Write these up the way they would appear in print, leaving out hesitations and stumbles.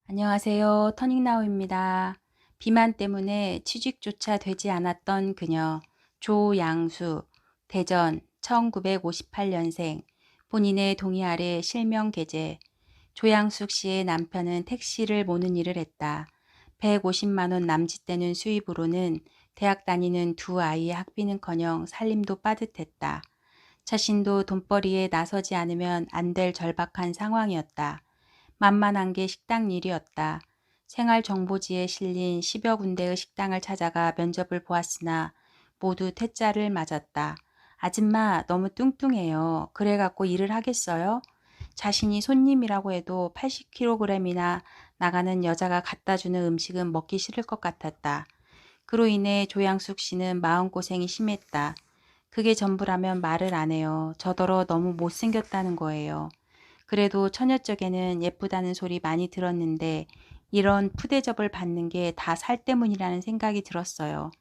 안녕하세요. 터닝나우입니다. 비만 때문에 취직조차 되지 않았던 그녀, 조양수, 대전 1958년생, 본인의 동의 아래 실명 계제. 조양숙 씨의 남편은 택시를 모는 일을 했다. 150만 원 남짓되는 수입으로는 대학 다니는 두 아이의 학비는커녕 살림도 빠듯했다. 자신도 돈벌이에 나서지 않으면 안 될 절박한 상황이었다. 만만한 게 식당 일이었다. 생활정보지에 실린 10여 군데의 식당을 찾아가 면접을 보았으나 모두 퇴짜를 맞았다. 아줌마 너무 뚱뚱해요. 그래갖고 일을 하겠어요? 자신이 손님이라고 해도 80kg이나 나가는 여자가 갖다주는 음식은 먹기 싫을 것 같았다. 그로 인해 조양숙 씨는 마음고생이 심했다. 그게 전부라면 말을 안 해요. 저더러 너무 못생겼다는 거예요. 그래도 처녀적에는 예쁘다는 소리 많이 들었는데 이런 푸대접을 받는 게 다 살 때문이라는 생각이 들었어요.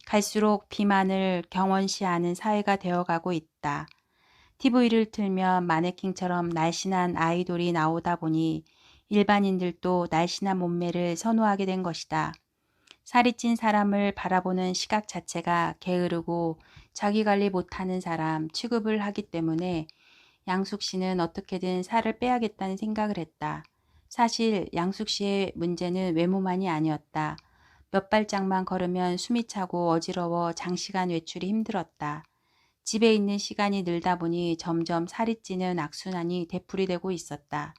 갈수록 비만을 경원시하는 사회가 되어가고 있다. TV를 틀면 마네킹처럼 날씬한 아이돌이 나오다 보니 일반인들도 날씬한 몸매를 선호하게 된 것이다. 살이 찐 사람을 바라보는 시각 자체가 게으르고 자기관리 못하는 사람 취급을 하기 때문에 양숙 씨는 어떻게든 살을 빼야겠다는 생각을 했다. 사실 양숙 씨의 문제는 외모만이 아니었다. 몇 발짝만 걸으면 숨이 차고 어지러워 장시간 외출이 힘들었다. 집에 있는 시간이 늘다 보니 점점 살이 찌는 악순환이 되풀이되고 있었다.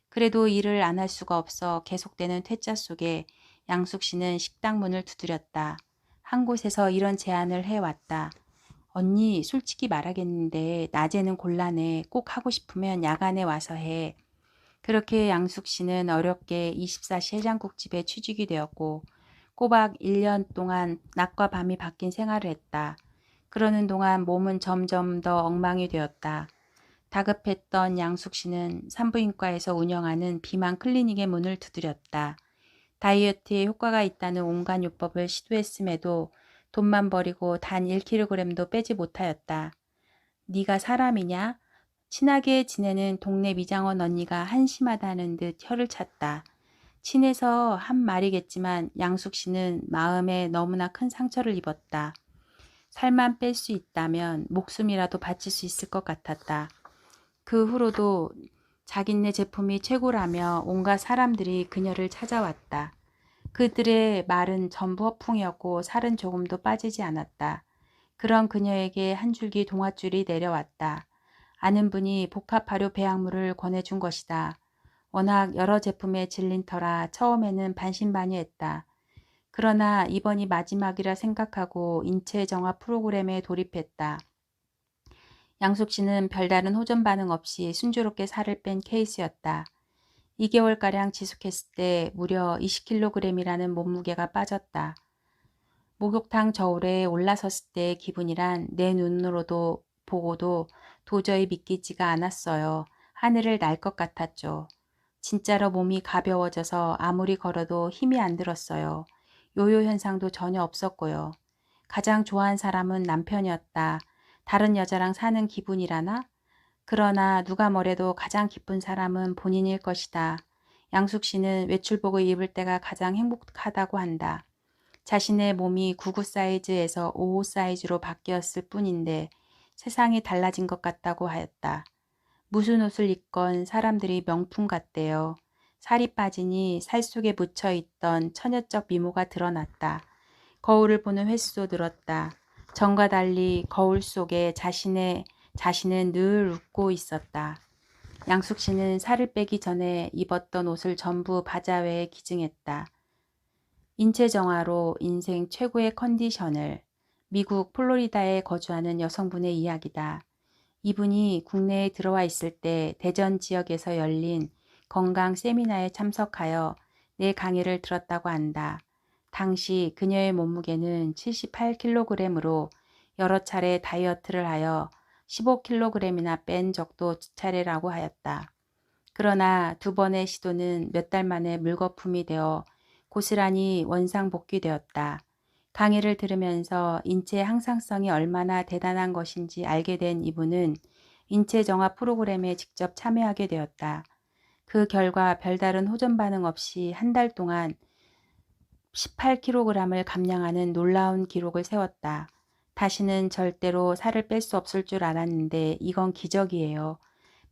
그래도 일을 안 할 수가 없어 계속되는 퇴짜 속에 양숙 씨는 식당 문을 두드렸다. 한 곳에서 이런 제안을 해왔다. 언니 솔직히 말하겠는데 낮에는 곤란해. 꼭 하고 싶으면 야간에 와서 해. 그렇게 양숙 씨는 어렵게 24시 해장국집에 취직이 되었고 꼬박 1년 동안 낮과 밤이 바뀐 생활을 했다. 그러는 동안 몸은 점점 더 엉망이 되었다. 다급했던 양숙 씨는 산부인과에서 운영하는 비만 클리닉의 문을 두드렸다. 다이어트에 효과가 있다는 온갖 요법을 시도했음에도 돈만 버리고 단 1kg도 빼지 못하였다. 네가 사람이냐? 친하게 지내는 동네 미장원 언니가 한심하다는 듯 혀를 찼다. 친해서 한 말이겠지만 양숙 씨는 마음에 너무나 큰 상처를 입었다. 살만 뺄 수 있다면 목숨이라도 바칠 수 있을 것 같았다. 그 후로도 자기네 제품이 최고라며 온갖 사람들이 그녀를 찾아왔다. 그들의 말은 전부 허풍이었고 살은 조금도 빠지지 않았다. 그런 그녀에게 한 줄기 동아줄이 내려왔다. 아는 분이 복합 발효 배양물을 권해준 것이다. 워낙 여러 제품에 질린 터라 처음에는 반신반의했다. 그러나 이번이 마지막이라 생각하고 인체 정화 프로그램에 돌입했다. 양숙 씨는 별다른 호전 반응 없이 순조롭게 살을 뺀 케이스였다. 2개월가량 지속했을 때 무려 20kg이라는 몸무게가 빠졌다. 목욕탕 저울에 올라섰을 때의 기분이란 내 눈으로도 보고도 도저히 믿기지가 않았어요. 하늘을 날 것 같았죠. 진짜로 몸이 가벼워져서 아무리 걸어도 힘이 안 들었어요. 요요 현상도 전혀 없었고요. 가장 좋아한 사람은 남편이었다. 다른 여자랑 사는 기분이라나? 그러나 누가 뭐래도 가장 기쁜 사람은 본인일 것이다. 양숙 씨는 외출복을 입을 때가 가장 행복하다고 한다. 자신의 몸이 99 사이즈에서 55 사이즈로 바뀌었을 뿐인데 세상이 달라진 것 같다고 하였다. 무슨 옷을 입건 사람들이 명품 같대요. 살이 빠지니 살 속에 묻혀있던 처녀적 미모가 드러났다. 거울을 보는 횟수도 늘었다. 전과 달리 거울 속에 자신은 늘 웃고 있었다. 양숙 씨는 살을 빼기 전에 입었던 옷을 전부 바자회에 기증했다. 인체 정화로 인생 최고의 컨디션을. 미국 플로리다에 거주하는 여성분의 이야기다. 이분이 국내에 들어와 있을 때 대전 지역에서 열린 건강 세미나에 참석하여 내 강의를 들었다고 한다. 당시 그녀의 몸무게는 78kg으로 여러 차례 다이어트를 하여 15kg이나 뺀 적도 두 차례라고 하였다. 그러나 두 번의 시도는 몇 달 만에 물거품이 되어 고스란히 원상복귀되었다. 강의를 들으면서 인체의 항상성이 얼마나 대단한 것인지 알게 된 이분은 인체 정화 프로그램에 직접 참여하게 되었다. 그 결과 별다른 호전 반응 없이 한 달 동안 18kg을 감량하는 놀라운 기록을 세웠다. 다시는 절대로 살을 뺄 수 없을 줄 알았는데 이건 기적이에요.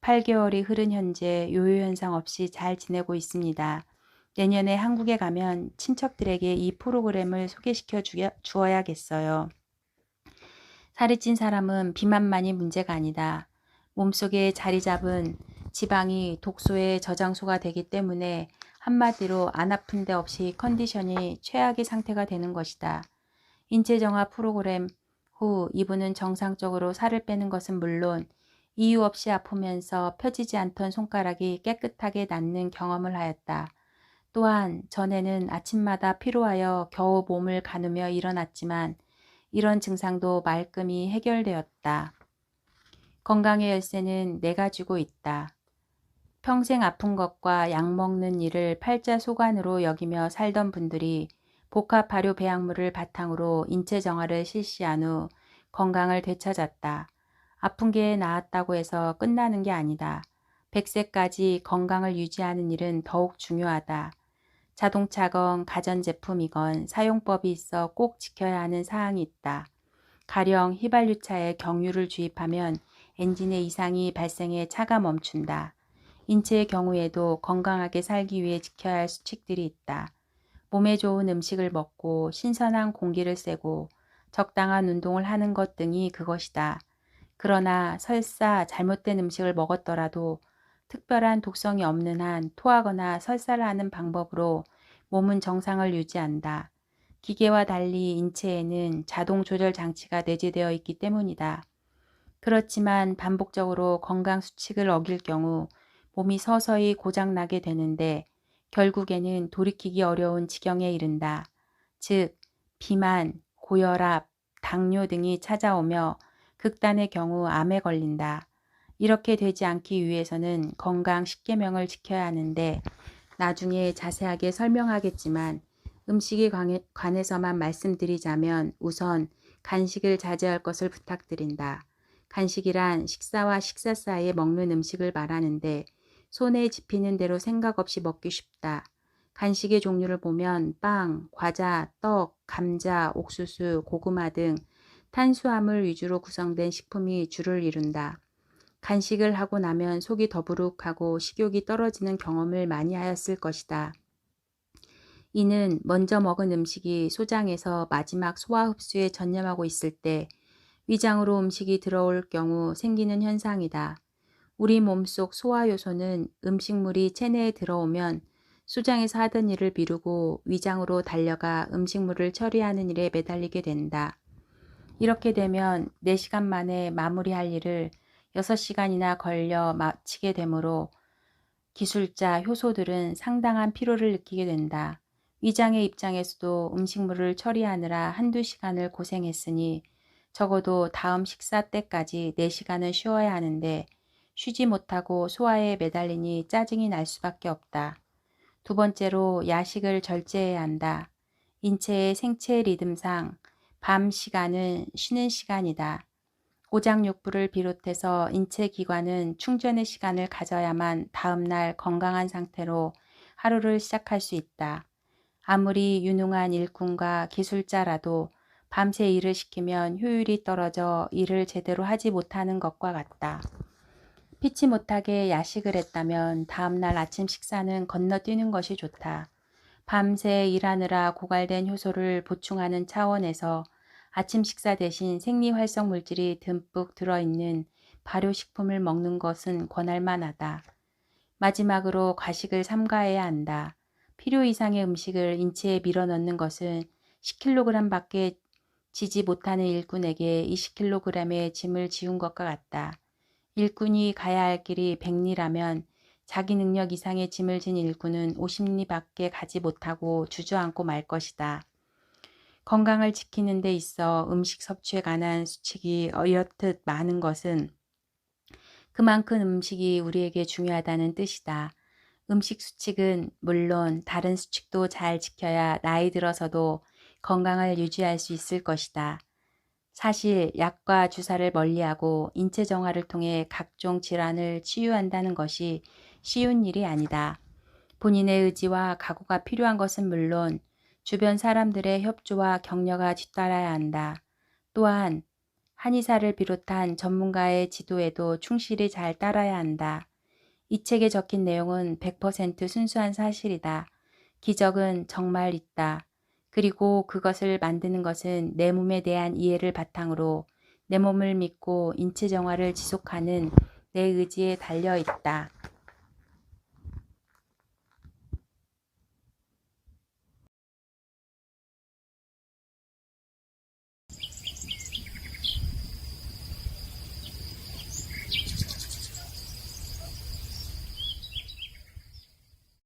8개월이 흐른 현재 요요 현상 없이 잘 지내고 있습니다. 내년에 한국에 가면 친척들에게 이 프로그램을 소개시켜 주어야겠어요. 살이 찐 사람은 비만만이 문제가 아니다. 몸속에 자리 잡은 지방이 독소의 저장소가 되기 때문에 한마디로 안 아픈 데 없이 컨디션이 최악의 상태가 되는 것이다. 인체 정화 프로그램 후 이분은 정상적으로 살을 빼는 것은 물론 이유 없이 아프면서 펴지지 않던 손가락이 깨끗하게 낫는 경험을 하였다. 또한 전에는 아침마다 피로하여 겨우 몸을 가누며 일어났지만 이런 증상도 말끔히 해결되었다. 건강의 열쇠는 내가 쥐고 있다. 평생 아픈 것과 약 먹는 일을 팔자소관으로 여기며 살던 분들이 복합 발효 배양물을 바탕으로 인체 정화를 실시한 후 건강을 되찾았다. 아픈 게 나았다고 해서 끝나는 게 아니다. 100세까지 건강을 유지하는 일은 더욱 중요하다. 자동차건 가전제품이건 사용법이 있어 꼭 지켜야 하는 사항이 있다. 가령 휘발유차에 경유를 주입하면 엔진에 이상이 발생해 차가 멈춘다. 인체의 경우에도 건강하게 살기 위해 지켜야 할 수칙들이 있다. 몸에 좋은 음식을 먹고 신선한 공기를 쐬고 적당한 운동을 하는 것 등이 그것이다. 그러나 설사 잘못된 음식을 먹었더라도 특별한 독성이 없는 한 토하거나 설사를 하는 방법으로 몸은 정상을 유지한다. 기계와 달리 인체에는 자동 조절 장치가 내재되어 있기 때문이다. 그렇지만 반복적으로 건강 수칙을 어길 경우 몸이 서서히 고장나게 되는데 결국에는 돌이키기 어려운 지경에 이른다. 즉, 비만, 고혈압, 당뇨 등이 찾아오며 극단의 경우 암에 걸린다. 이렇게 되지 않기 위해서는 건강 10계명을 지켜야 하는데 나중에 자세하게 설명하겠지만 음식에 관해서만 말씀드리자면 우선 간식을 자제할 것을 부탁드린다. 간식이란 식사와 식사 사이에 먹는 음식을 말하는데 손에 집히는 대로 생각 없이 먹기 쉽다. 간식의 종류를 보면 빵, 과자, 떡, 감자, 옥수수, 고구마 등 탄수화물 위주로 구성된 식품이 주를 이룬다. 간식을 하고 나면 속이 더부룩하고 식욕이 떨어지는 경험을 많이 하였을 것이다. 이는 먼저 먹은 음식이 소장에서 마지막 소화 흡수에 전념하고 있을 때 위장으로 음식이 들어올 경우 생기는 현상이다. 우리 몸속 소화 요소는 음식물이 체내에 들어오면 소장에서 하던 일을 미루고 위장으로 달려가 음식물을 처리하는 일에 매달리게 된다. 이렇게 되면 4시간 만에 마무리할 일을 6시간이나 걸려 마치게 되므로 기술자, 효소들은 상당한 피로를 느끼게 된다. 위장의 입장에서도 음식물을 처리하느라 한두 시간을 고생했으니 적어도 다음 식사 때까지 4시간은 쉬어야 하는데 쉬지 못하고 소화에 매달리니 짜증이 날 수밖에 없다. 두 번째로 야식을 절제해야 한다. 인체의 생체 리듬상 밤 시간은 쉬는 시간이다. 오장육부를 비롯해서 인체 기관은 충전의 시간을 가져야만 다음날 건강한 상태로 하루를 시작할 수 있다. 아무리 유능한 일꾼과 기술자라도 밤새 일을 시키면 효율이 떨어져 일을 제대로 하지 못하는 것과 같다. 피치 못하게 야식을 했다면 다음날 아침 식사는 건너뛰는 것이 좋다. 밤새 일하느라 고갈된 효소를 보충하는 차원에서 아침 식사 대신 생리활성 물질이 듬뿍 들어있는 발효식품을 먹는 것은 권할 만하다. 마지막으로 과식을 삼가해야 한다. 필요 이상의 음식을 인체에 밀어넣는 것은 10kg 밖에 지지 못하는 일꾼에게 20kg의 짐을 지운 것과 같다. 일꾼이 가야 할 길이 100리라면 자기 능력 이상의 짐을 진 일꾼은 50리밖에 가지 못하고 주저앉고 말 것이다. 건강을 지키는 데 있어 음식 섭취에 관한 수칙이 어엿듯 많은 것은 그만큼 음식이 우리에게 중요하다는 뜻이다. 음식 수칙은 물론 다른 수칙도 잘 지켜야 나이 들어서도 건강을 유지할 수 있을 것이다. 사실 약과 주사를 멀리하고 인체 정화를 통해 각종 질환을 치유한다는 것이 쉬운 일이 아니다. 본인의 의지와 각오가 필요한 것은 물론 주변 사람들의 협조와 격려가 뒤따라야 한다. 또한 한의사를 비롯한 전문가의 지도에도 충실히 잘 따라야 한다. 이 책에 적힌 내용은 100% 순수한 사실이다. 기적은 정말 있다. 그리고 그것을 만드는 것은 내 몸에 대한 이해를 바탕으로 내 몸을 믿고 인체 정화를 지속하는 내 의지에 달려 있다.